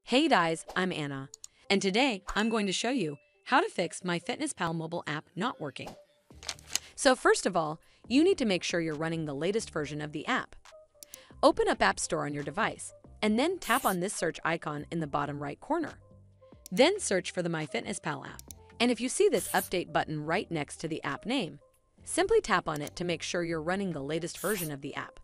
Hey guys, I'm Anna, and today I'm going to show you how to fix MyFitnessPal mobile app not working. So first of all, you need to make sure you're running the latest version of the app. Open up App Store on your device, and then tap on this search icon in the bottom right corner. Then search for the MyFitnessPal app, and if you see this update button right next to the app name, simply tap on it to make sure you're running the latest version of the app.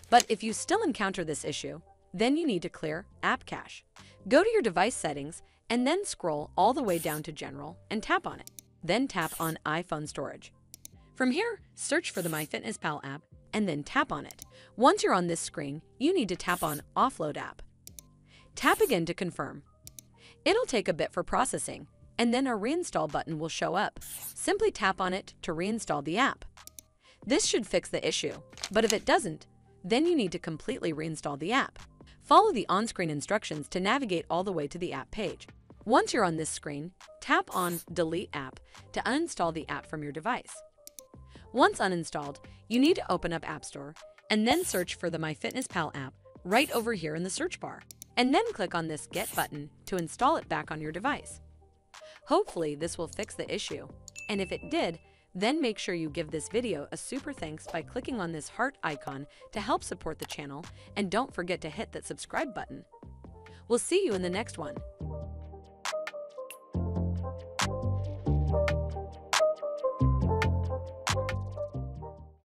But if you still encounter this issue, then you need to clear App Cache. Go to your device settings and then scroll all the way down to General and tap on it. Then tap on iPhone Storage. From here, search for the MyFitnessPal app and then tap on it. Once you're on this screen, you need to tap on Offload App. Tap again to confirm. It'll take a bit for processing, and then a Reinstall button will show up. Simply tap on it to reinstall the app. This should fix the issue, but if it doesn't, then you need to completely reinstall the app. Follow the on-screen instructions to navigate all the way to the app page. Once you're on this screen, tap on Delete App to uninstall the app from your device. Once uninstalled, you need to open up App Store and then search for the MyFitnessPal app right over here in the search bar, and then click on this Get button to install it back on your device. Hopefully this will fix the issue, and if it did, then make sure you give this video a super thanks by clicking on this heart icon to help support the channel, and don't forget to hit that subscribe button. We'll see you in the next one.